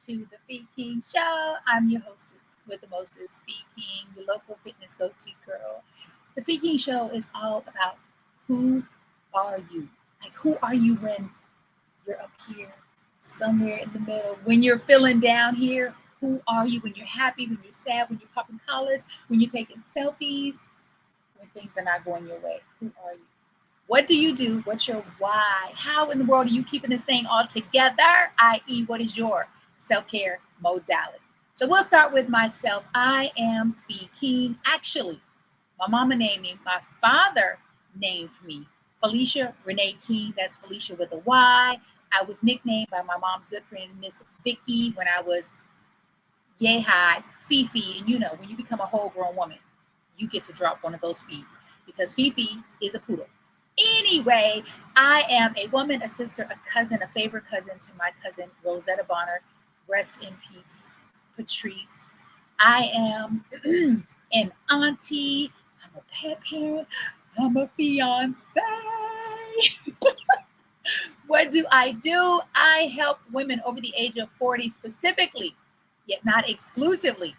to the Feed King Show. I'm your hostess with the mostest, Feed King, your local fitness go-to girl. The Feed King Show is all about who are you? Like, who are you when you're up here, somewhere in the middle? When you're feeling down here, who are you? When you're happy, when you're sad, when you're popping collars, when you're taking selfies, when things are not going your way, who are you? What do you do? What's your why? How in the world are you keeping this thing all together? I.e., what is your self-care modality? So we'll start with myself. I am Fee King. Actually, my mama named me. My father named me Felicia Renee King. That's Felicia with a Y. I was nicknamed by my mom's good friend, Miss Vicky, when I was yay high, Fifi. And you know, when you become a whole grown woman, you get to drop one of those fees because Fifi is a poodle. Anyway, I am a woman, a sister, a cousin, a favorite cousin to my cousin Rosetta Bonner. Rest in peace, Patrice. I am an auntie. I'm a pet parent. I'm a fiance. What do? I help women over the age of 40 specifically, yet not exclusively,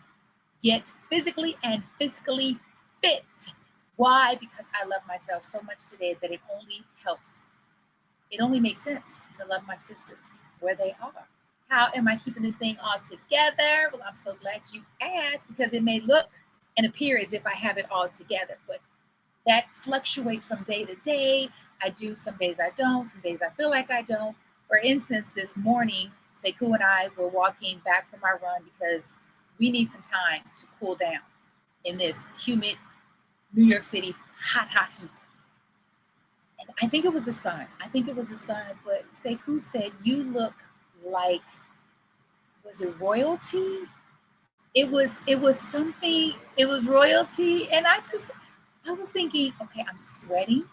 get physically and fiscally fit. Why? Because I love myself so much today that it only helps. It only makes sense to love my sisters where they are. How am I keeping this thing all together? Well, I'm so glad you asked, because it may look and appear as if I have it all together, but that fluctuates from day to day. I do, some days I don't, some days I feel like I don't. For instance, this morning, Sekou and I were walking back from our run because we need some time to cool down in this humid New York City hot heat. And I think it was the sun. But Sekou said, "You look like, was it royalty? It was something, it was royalty." And I was thinking, okay, I'm sweating,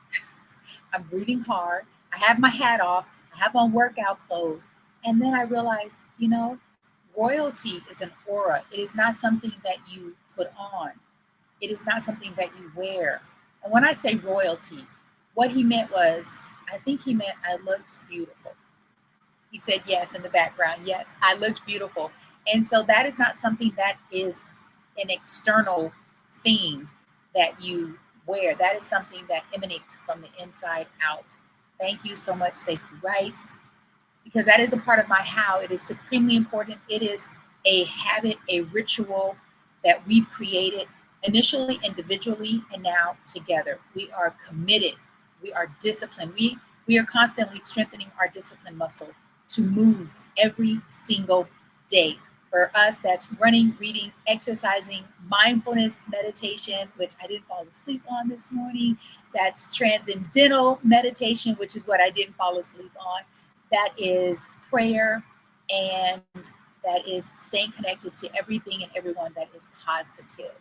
I'm breathing hard, I have my hat off, I have on workout clothes. And then I realized, royalty is an aura. It is not something that you put on. It is not something that you wear. And when I say royalty, what he meant was, I think he meant I looked beautiful. He said yes in the background. Yes, I looked beautiful. And so that is not something that is an external thing that you wear. That is something that emanates from the inside out. Thank you so much, Sekou. Right? Because that is a part of my how. It is supremely important. It is a habit, a ritual that we've created initially individually and now together. We are committed. We are disciplined. We are constantly strengthening our discipline muscle to move every single day. For us, that's running, reading, exercising, mindfulness, meditation, which I didn't fall asleep on this morning. That's transcendental meditation, which is what I didn't fall asleep on. That is prayer, and that is staying connected to everything and everyone that is positive.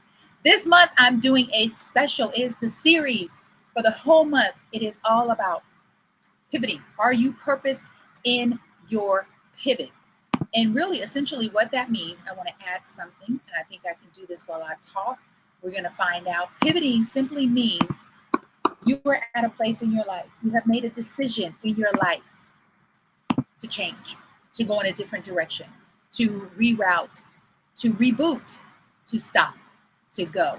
This month, I'm doing a special. It is the series for the whole month. It is all about pivoting. Are you purposed in your pivot? And really, essentially, what that means, I want to add something, and I think I can do this while I talk. We're going to find out. Pivoting simply means you are at a place in your life. You have made a decision in your life to change, to go in a different direction, to reroute, to reboot, to stop, to go.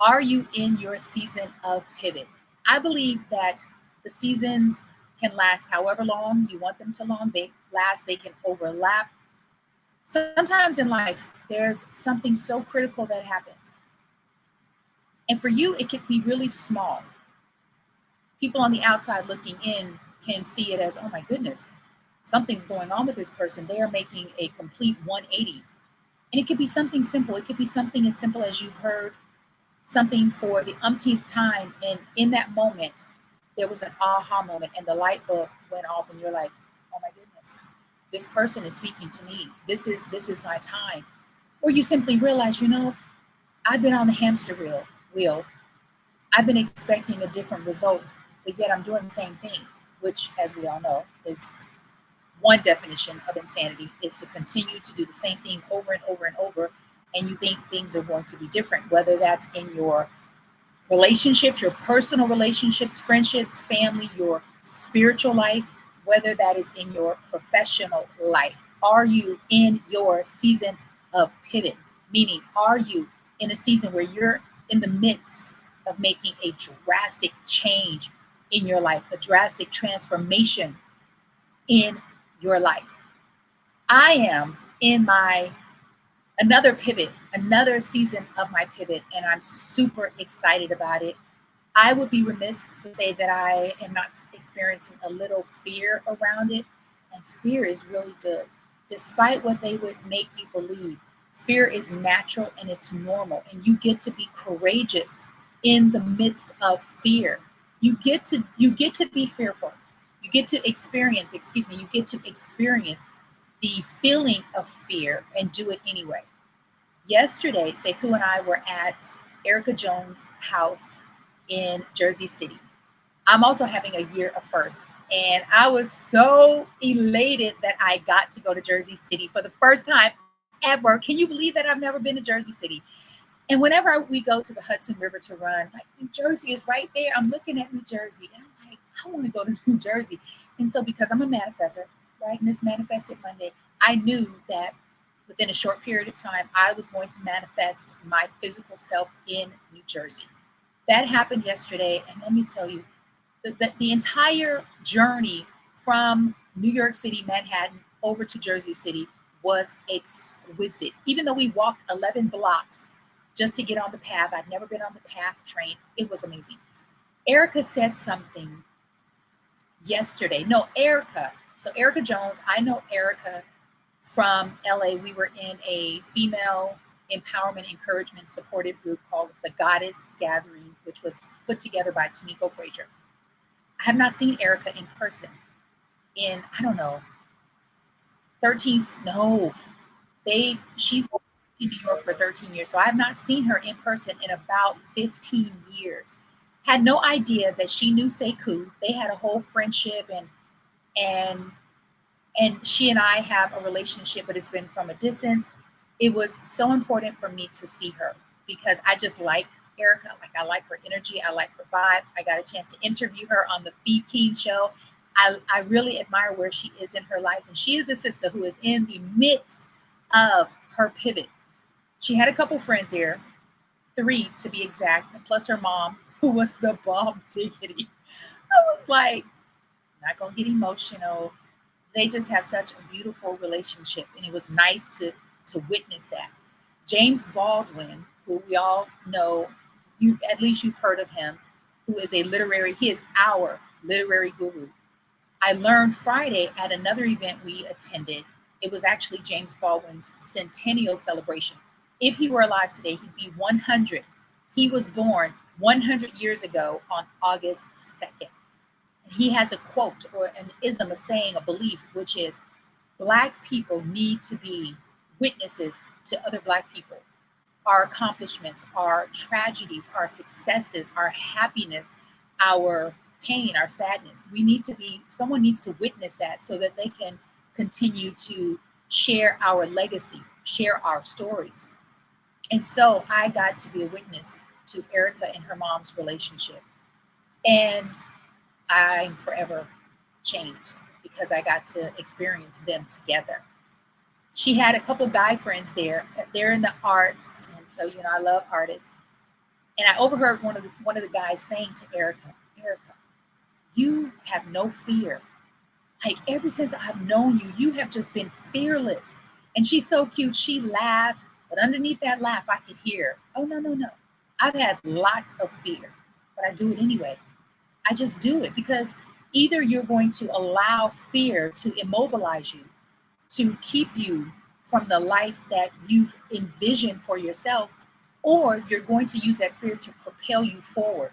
Are you in your season of pivot? I believe that the seasons can last however long you want them to long. They can overlap. Sometimes in life, there's something so critical that happens. And for you, it can be really small. People on the outside looking in can see it as, oh my goodness, something's going on with this person. They are making a complete 180. And it could be something simple. It could be something as simple as you heard something for the umpteenth time, and in that moment, there was an aha moment, and the light bulb went off, and you're like, oh my goodness, this person is speaking to me. This is my time. Or you simply realize, I've been on the hamster wheel. I've been expecting a different result, but yet I'm doing the same thing, which, as we all know, is one definition of insanity, is to continue to do the same thing over and over and over, and you think things are going to be different, whether that's in your relationships, your personal relationships, friendships, family, your spiritual life, whether that is in your professional life. Are you in your season of pivot? Meaning, are you in a season where you're in the midst of making a drastic change in your life, a drastic transformation in your life? I am in my another pivot, another season of my pivot, and I'm super excited about it. I would be remiss to say that I am not experiencing a little fear around it. And fear is really good. Despite what they would make you believe, fear is natural and it's normal. And you get to be courageous in the midst of fear. You get to be fearful. You get to experience the feeling of fear and do it anyway. Yesterday, Sekou and I were at Erica Jones' house in Jersey City. I'm also having a year of first, and I was so elated that I got to go to Jersey City for the first time ever. Can you believe that I've never been to Jersey City? And whenever we go to the Hudson River to run, like New Jersey is right there. I'm looking at New Jersey, and I'm like, I want to go to New Jersey. And so, because I'm a manifester, right, and this manifested Monday, I knew that within a short period of time, I was going to manifest my physical self in New Jersey. That happened yesterday, and let me tell you, the entire journey from New York City, Manhattan, over to Jersey City was exquisite. Even though we walked 11 blocks just to get on the path, I'd never been on the path train. It was amazing. Erica said something yesterday. No, Erica. So Erica Jones, I know Erica from LA. We were in a female empowerment, encouragement, supportive group called the Goddess Gathering, which was put together by Tamiko Frazier. I have not seen Erica in person in, I don't know, 13, no, she's in New York for 13 years. So I have not seen her in person in about 15 years. Had no idea that she knew Sekou. They had a whole friendship, and she and I have a relationship, but it's been from a distance. It was so important for me to see her because I just like Erica. Like, I like her energy. I like her vibe. I got a chance to interview her on the Feed King show. I really admire where she is in her life. And she is a sister who is in the midst of her pivot. She had a couple friends there, 3 to be exact, plus her mom, who was the bomb diggity. I was like, not going to get emotional. They just have such a beautiful relationship. And it was nice to witness that. James Baldwin, who we all know, at least you've heard of him, he is our literary guru. I learned Friday at another event we attended, it was actually James Baldwin's centennial celebration. If he were alive today, he'd be 100. He was born 100 years ago on August 2nd. He has a quote or an ism, a saying, a belief, which is Black people need to be witnesses to other Black people. Our accomplishments, our tragedies, our successes, our happiness, our pain, our sadness. Someone needs to witness that so that they can continue to share our legacy, share our stories. And so I got to be a witness to Erica and her mom's relationship. And I'm forever changed because I got to experience them together. She had a couple guy friends there. They're in the arts. And so, I love artists. And I overheard one of the guys saying to Erica, you have no fear. Like, ever since I've known you, you have just been fearless. And she's so cute. She laughed, but underneath that laugh, I could hear, oh, no. I've had lots of fear, but I do it anyway. I just do it because either you're going to allow fear to immobilize you, to keep you from the life that you've envisioned for yourself, or you're going to use that fear to propel you forward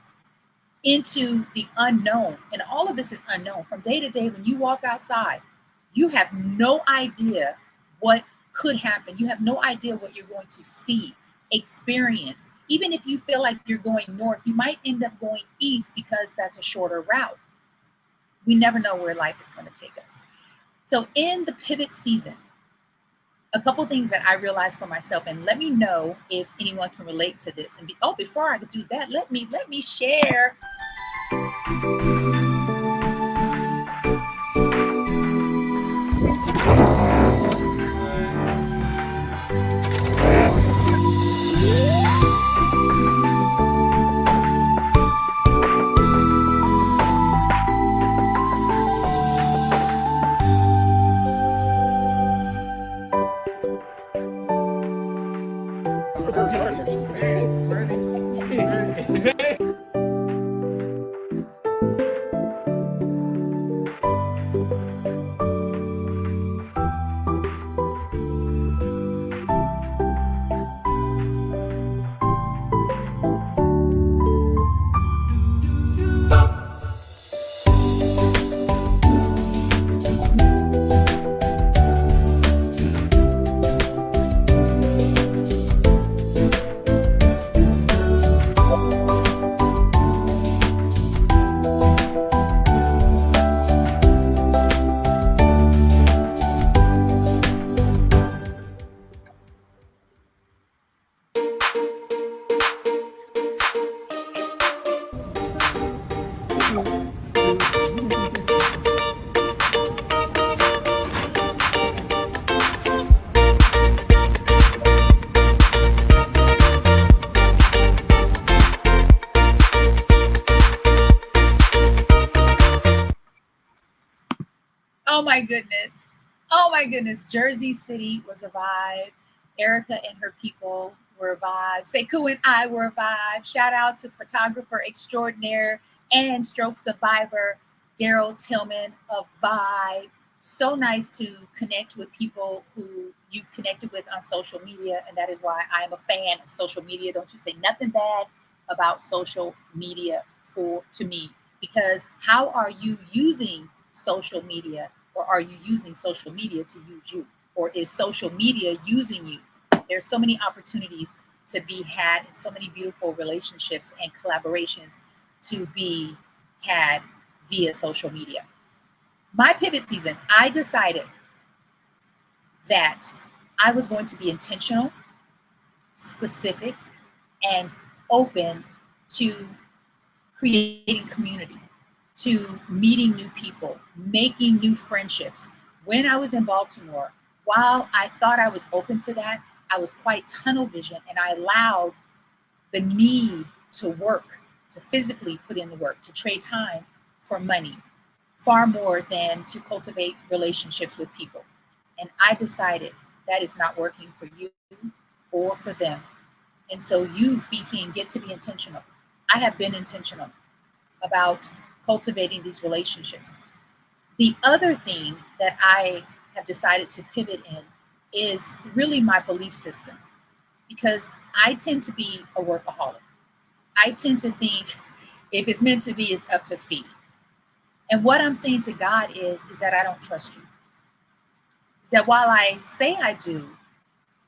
into the unknown. And all of this is unknown. From day to day, when you walk outside, you have no idea what could happen. You have no idea what you're going to see, experience. Even if you feel like you're going north, you might end up going east because that's a shorter route. We never know where life is going to take us. So in the pivot season, a couple things that I realized for myself, and let me know if anyone can relate to this. And before I do that, let me share. Oh my goodness. Oh my goodness. Jersey City was a vibe. Erica and her people were a vibe. Sekou and I were a vibe. Shout out to photographer extraordinaire and stroke survivor Daryl Tillman, a vibe. So nice to connect with people who you've connected with on social media. And that is why I am a fan of social media. Don't you say nothing bad about social media to me. Because how are you using social media, or are you using social media to use you, or is social media using you? There's so many opportunities to be had, and so many beautiful relationships and collaborations to be had via social media. My pivot season, I decided that I was going to be intentional, specific, and open to creating community, to meeting new people, making new friendships. When I was in Baltimore, while I thought I was open to that, I was quite tunnel vision, and I allowed the need to work, to physically put in the work, to trade time for money, far more than to cultivate relationships with people. And I decided that is not working for you or for them. And so you, Fee, get to be intentional. I have been intentional about cultivating these relationships. The other thing that I have decided to pivot in is really my belief system, because I tend to be a workaholic. I tend to think if it's meant to be, it's up to Fee. And what I'm saying to God is that I don't trust you. Is that while I say I do,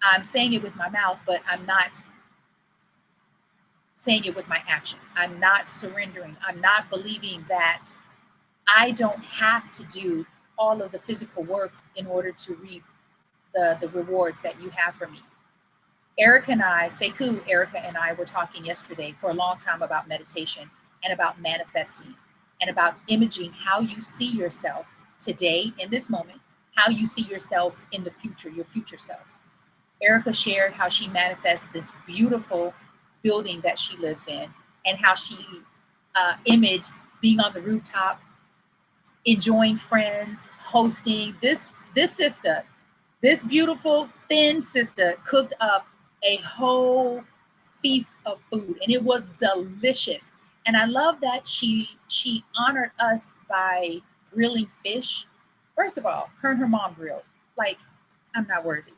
I'm saying it with my mouth, but I'm not saying it with my actions. I'm not surrendering. I'm not believing that I don't have to do all of the physical work in order to reap the rewards that you have for me. Erica and I, Sekou, Erica and I were talking yesterday for a long time about meditation and about manifesting and about imaging how you see yourself today in this moment, how you see yourself in the future, your future self. Erica shared how she manifests this beautiful building that she lives in, and how she imaged being on the rooftop, enjoying friends, hosting. This sister, this beautiful thin sister, cooked up a whole feast of food, and it was delicious. And I love that she honored us by grilling fish. First of all, her and her mom grilled. Like, I'm not worthy.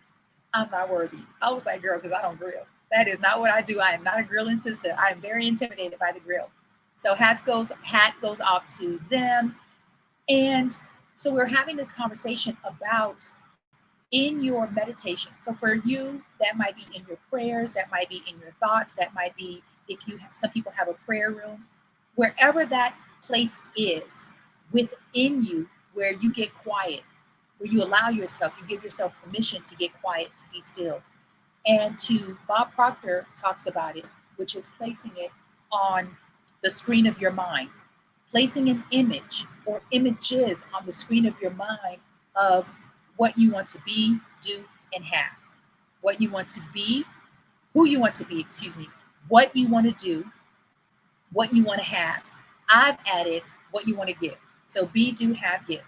I'm not worthy. I was like, girl, because I don't grill. That is not what I do. I am not a grilling sister. I am very intimidated by the grill. So hat goes off to them. And so we're having this conversation about in your meditation. So for you, that might be in your prayers, that might be in your thoughts, that might be if you have, some people have a prayer room, wherever that place is within you, where you get quiet, where you allow yourself, you give yourself permission to get quiet, to be still. And to Bob Proctor talks about it, which is placing it on the screen of your mind, placing an image or images on the screen of your mind of what you want to be, do, and have. What you want to be, who you want to be, what you want to do, what you want to have. I've added what you want to give. So be, do, have, give.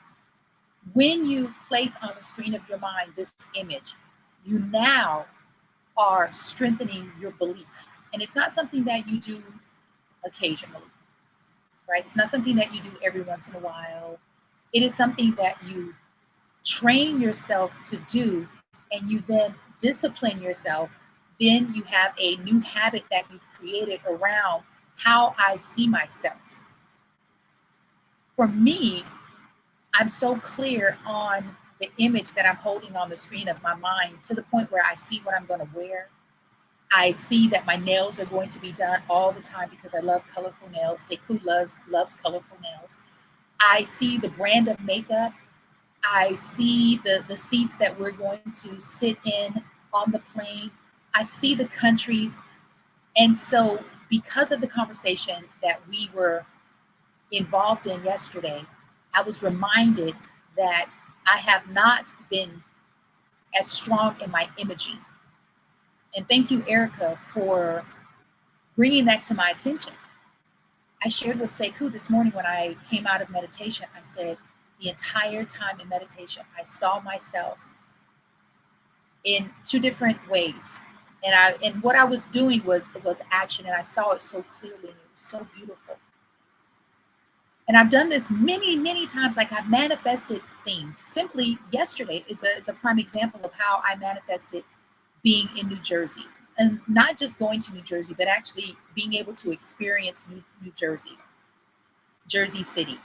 When you place on the screen of your mind this image, you now are strengthening your belief. And it's not something that you do occasionally, right? It's not something that you do every once in a while. It is something that you train yourself to do, and you then discipline yourself. Then you have a new habit that you've created around how I see myself. For me, I'm so clear on the image that I'm holding on the screen of my mind, to the point where I see what I'm going to wear. I see that my nails are going to be done all the time because I love colorful nails. Sekou loves colorful nails. I see the brand of makeup. I see the seats that we're going to sit in on the plane. I see the countries. And so, because of the conversation that we were involved in yesterday, I was reminded that I have not been as strong in my imaging. And thank you, Erica, for bringing that to my attention. I shared with Sekou this morning when I came out of meditation. I said, the entire time in meditation, I saw myself in two different ways. And what I was doing was action, and I saw it so clearly, and it was so beautiful. And I've done this many, many times. Like, I've manifested things. Simply yesterday is a prime example of how I manifested being in New Jersey. And not just going to New Jersey, but actually being able to experience New Jersey, Jersey City.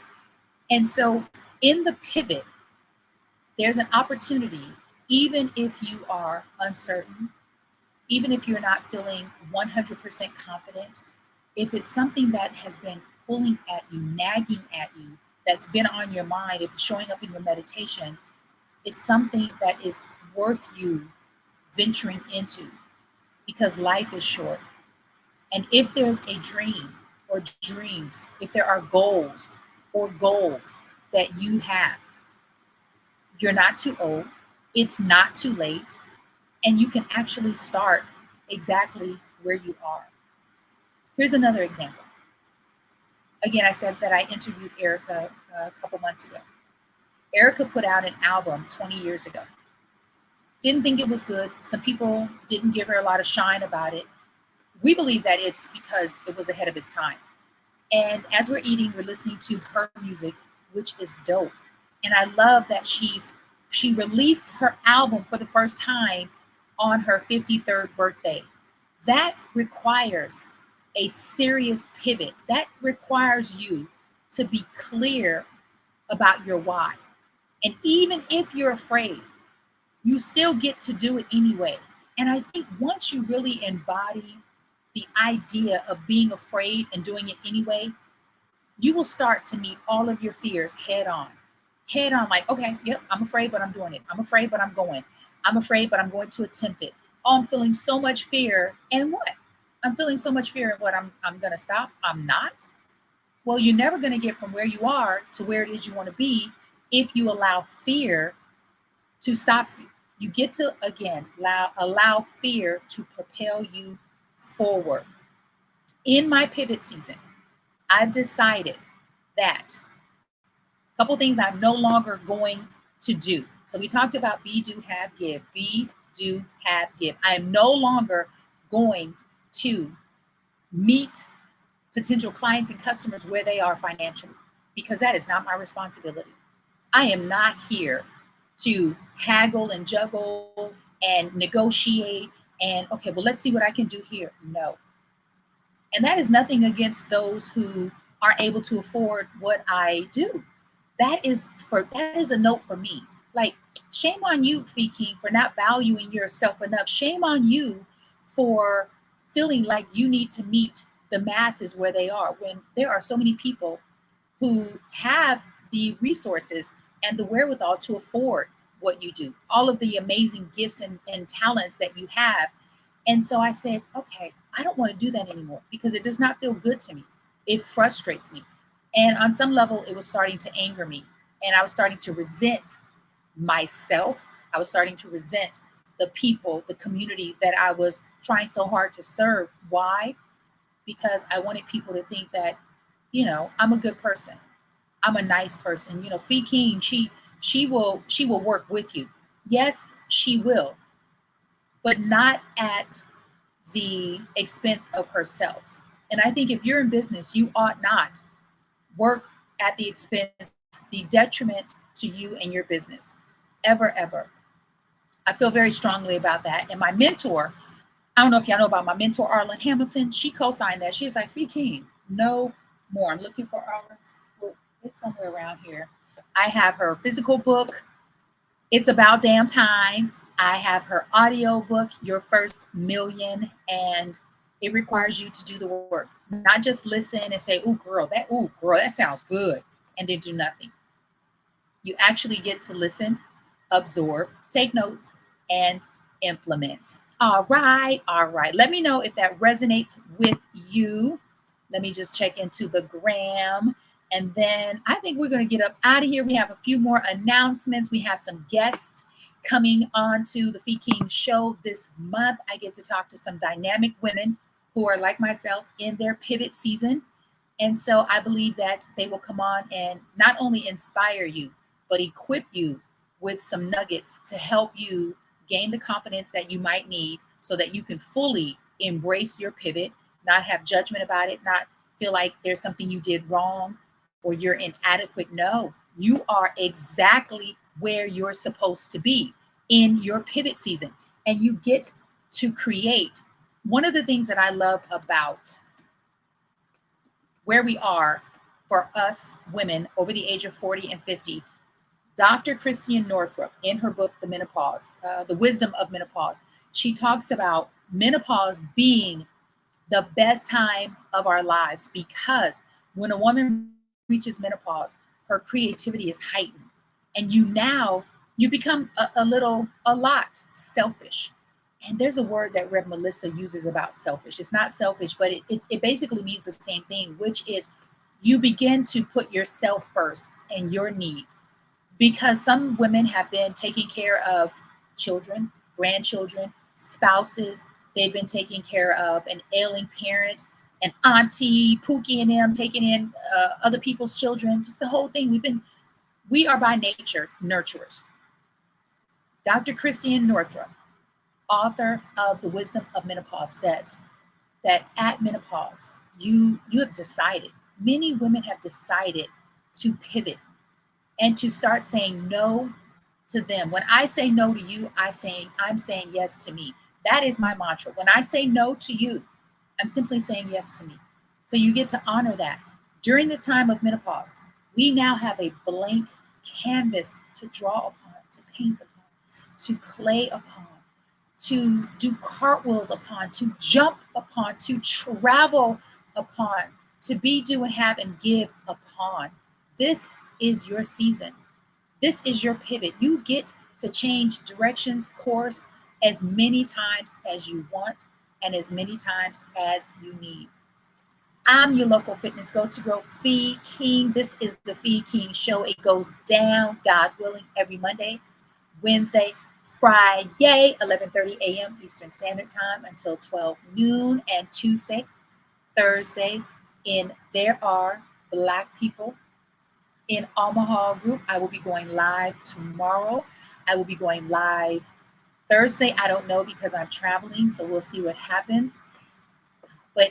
And so in the pivot, there's an opportunity, even if you are uncertain, even if you're not feeling 100% confident, if it's something that has been pulling at you, nagging at you, that's been on your mind, if it's showing up in your meditation, it's something that is worth you venturing into, because life is short. And if there's a dream or dreams, if there are goals or goals that you have, you're not too old, it's not too late, and you can actually start exactly where you are. Here's another example. Again, I said that I interviewed Erica a couple months ago. Erica put out an album 20 years ago. Didn't think it was good. Some people didn't give her a lot of shine about it. We believe that it's because it was ahead of its time. And as we're eating, we're listening to her music, which is dope. And I love that she released her album for the first time on her 53rd birthday. That requires a serious pivot. That requires you to be clear about your why. And even if you're afraid, you still get to do it anyway. And I think once you really embody the idea of being afraid and doing it anyway, you will start to meet all of your fears head on. Head on, like, okay, yep, I'm afraid, but I'm doing it. I'm afraid, but I'm going. I'm afraid, but I'm going to attempt it. Oh, I'm feeling so much fear. And what? I'm feeling so much fear, and what? I'm going to stop? I'm not? Well, you're never going to get from where you are to where it is you want to be if you allow fear to stop you. You get to, again, allow fear to propel you forward. In my pivot season, I've decided that a couple things I'm no longer going to do. So we talked about be, do, have, give. Be, do, have, give. I am no longer going to meet potential clients and customers where they are financially, because that is not my responsibility. I am not here to haggle and juggle and negotiate and, okay, well, let's see what I can do here. No. And that is nothing against those who are able to afford what I do. That is a note for me. Like, shame on you, Fee King, for not valuing yourself enough. Shame on you for feeling like you need to meet the masses where they are, when there are so many people who have the resources and the wherewithal to afford what you do, all of the amazing gifts and talents that you have. And so I said, okay, I don't want to do that anymore, because it does not feel good to me. It frustrates me. And on some level, it was starting to anger me. And I was starting to resent myself. I was starting to resent the people, the community that I was trying so hard to serve. Why? Because I wanted people to think that, I'm a good person. I'm a nice person. Fee King, she will work with you. Yes, she will. but not at the expense of herself. And I think if you're in business, you ought not work at the expense, the detriment to you and your business. Ever, ever. I feel very strongly about that. And my mentor, I don't know if y'all know about my mentor, Arlen Hamilton. She co-signed that. She's like, Free King, no more. I'm looking for Arlen's book. It's somewhere around here. I have her physical book, It's About Damn Time. I have her audio book, Your First Million, and it requires you to do the work, not just listen and say, ooh, girl, that sounds good, and then do nothing. You actually get to listen, absorb, take notes, and implement. All right. Let me know if that resonates with you. Let me just check into the gram. And then I think we're going to get up out of here. We have a few more announcements. We have some guests coming on to the Fee King show this month. I get to talk to some dynamic women who are like myself in their pivot season. And so I believe that they will come on and not only inspire you, but equip you with some nuggets to help you gain the confidence that you might need so that you can fully embrace your pivot, not have judgment about it, not feel like there's something you did wrong or you're inadequate. No, you are exactly where you're supposed to be in your pivot season, and you get to create. One of the things that I love about where we are for us women over the age of 40 and 50, Dr. Christiane Northrup, in her book, The Wisdom of Menopause, she talks about menopause being the best time of our lives, because when a woman reaches menopause, her creativity is heightened. And you become a lot selfish. And there's a word that Rev Melissa uses about selfish. It's not selfish, but it basically means the same thing, which is you begin to put yourself first and your needs. Because some women have been taking care of children, grandchildren, spouses. They've been taking care of an ailing parent, an auntie, Pookie and them, taking in other people's children, just the whole thing. We are by nature nurturers. Dr. Christiane Northrup, author of The Wisdom of Menopause, says that at menopause, you have decided, many women have decided to pivot and to start saying no to them. When I say no to you, I'm saying yes to me. That is my mantra. When I say no to you, I'm simply saying yes to me. So you get to honor that. During this time of menopause, we now have a blank canvas to draw upon, to paint upon, to play upon, to do cartwheels upon, to jump upon, to travel upon, to be, do, and have, and give upon. This is your season. This is your pivot. You get to change directions, course, as many times as you want and as many times as you need. I'm your local fitness go-to-girl, Fee King. This is the Fee King Show. It goes down, God willing, every Monday, Wednesday, Friday, 11:30 a.m. Eastern Standard Time until 12 noon, and Tuesday, Thursday in There Are Black People in Omaha group. I will be going live tomorrow. I will be going live Thursday. I don't know because I'm traveling, so we'll see what happens. But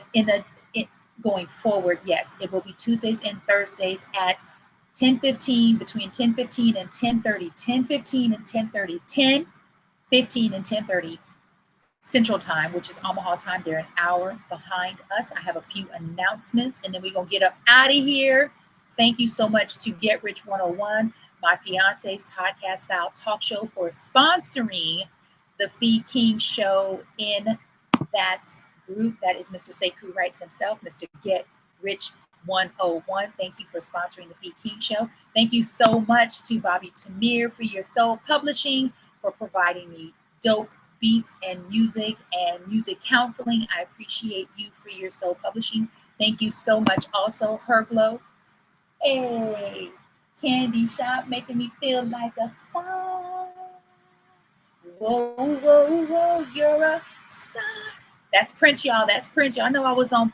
going forward, yes, it will be Tuesdays and Thursdays at 10:15, between 10:15 and 10:30, 10:15 and 10:30, 10:15 and 10:30 Central Time, which is Omaha time. They're an hour behind us. I have a few announcements, and then we're going to get up out of here. Thank you so much to Get Rich 101, my fiance's podcast style talk show, for sponsoring the Fee King Show in that group. That is Mr. Sekou Wrights himself, Mr. Get Rich 101. Thank you for sponsoring the Fee King Show. Thank you so much to Bobby Tamir for your soul publishing, for providing me dope beats and music counseling. I appreciate you for your soul publishing. Thank you so much. Also, Herglow, hey, candy shop, making me feel like a star. Whoa, whoa, whoa, you're a star. That's Prince, y'all. That's Prince. Y'all know I was on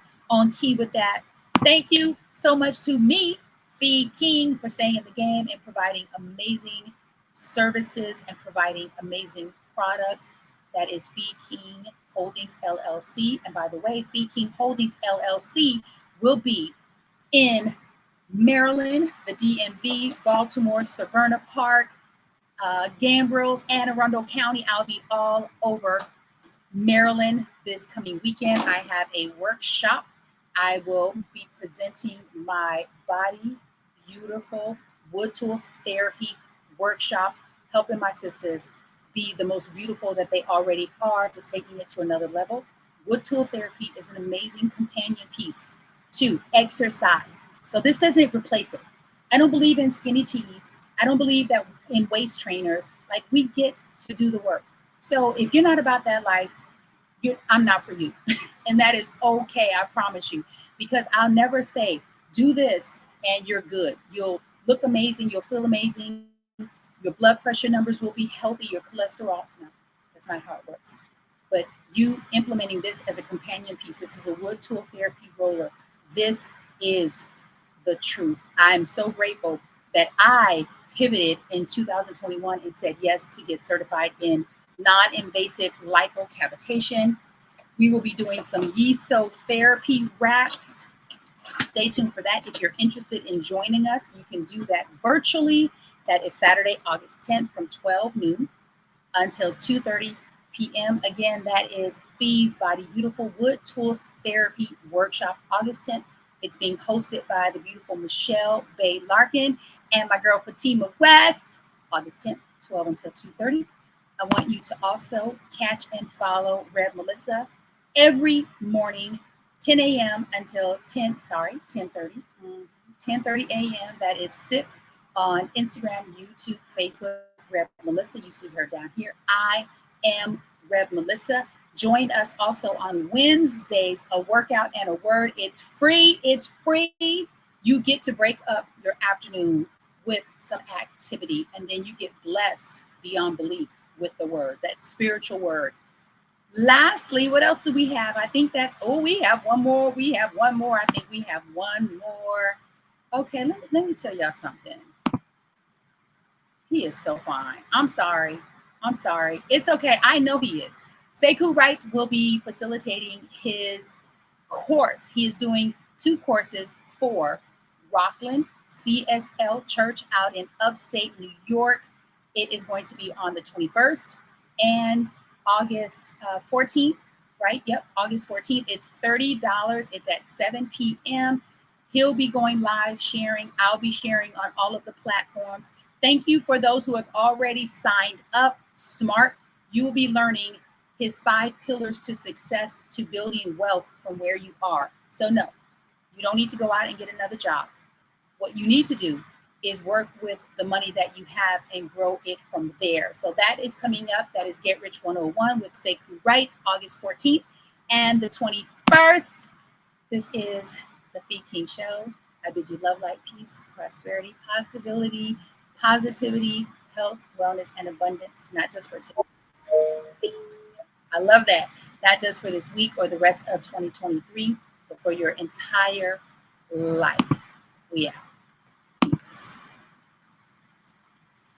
key with that. Thank you so much to me, Fee King, for staying in the game and providing amazing services and providing amazing products. That is Fee King Holdings LLC. And by the way, Fee King Holdings LLC will be in Maryland, the DMV, Baltimore, Severna Park, Gambrills, Anne Arundel County. I'll be all over Maryland this coming weekend. I have a workshop. I will be presenting my Body Beautiful Wood Tools Therapy workshop, helping my sisters be the most beautiful that they already are, just taking it to another level. Wood tool therapy is an amazing companion piece to exercise. So this doesn't replace it. I don't believe in skinny teas. I don't believe that in waist trainers. Like, we get to do the work. So if you're not about that life, I'm not for you. And that is okay, I promise you. Because I'll never say, do this and you're good. You'll look amazing. You'll feel amazing. Your blood pressure numbers will be healthy. Your cholesterol. No, that's not how it works. But you implementing this as a companion piece. This is a wood tool therapy roller. This is the truth. I'm so grateful that I pivoted in 2021 and said yes to get certified in non-invasive lipocavitation. We will be doing some Yiso therapy wraps. Stay tuned for that. If you're interested in joining us, you can do that virtually. That is Saturday, August 10th from 12 noon until 2:30 p.m. Again, that is Fee's Body Beautiful Wood Tools Therapy Workshop, August 10th. It's being hosted by the beautiful Michelle Bay Larkin and my girl Fatima West, August 10th, 12 until 2:30. I want you to also catch and follow Rev Melissa every morning, 10 a.m. until 10:30 a.m. That is SIP on Instagram, YouTube, Facebook, Rev Melissa. You see her down here. I am Rev Melissa. Join us also on Wednesdays, a workout and a word. It's free. It's free. You get to break up your afternoon with some activity, and then you get blessed beyond belief with the word, that spiritual word. Lastly, what else do we have? I think that's, we have one more. We have one more. I think we have one more. Okay, let me tell y'all something. He is so fine. I'm sorry. It's okay. I know he is. Sekou Wright will be facilitating his course. He is doing 2 courses for Rockland CSL Church out in upstate New York. It is going to be on the 21st and August 14th, right? Yep, August 14th. It's $30. It's at 7 p.m. He'll be going live sharing. I'll be sharing on all of the platforms. Thank you for those who have already signed up. Smart. You will be learning his 5 pillars to success to building wealth from where you are. So no, you don't need to go out and get another job. What you need to do is work with the money that you have and grow it from there. So that is coming up. That is Get Rich 101 with Sekou Wright, August 14th and the 21st. This is the Fee King Show. I bid you love, light, peace, prosperity, possibility, positivity, health, wellness, and abundance, not just for today. I love that. Not just for this week or the rest of 2023, but for your entire life. We out.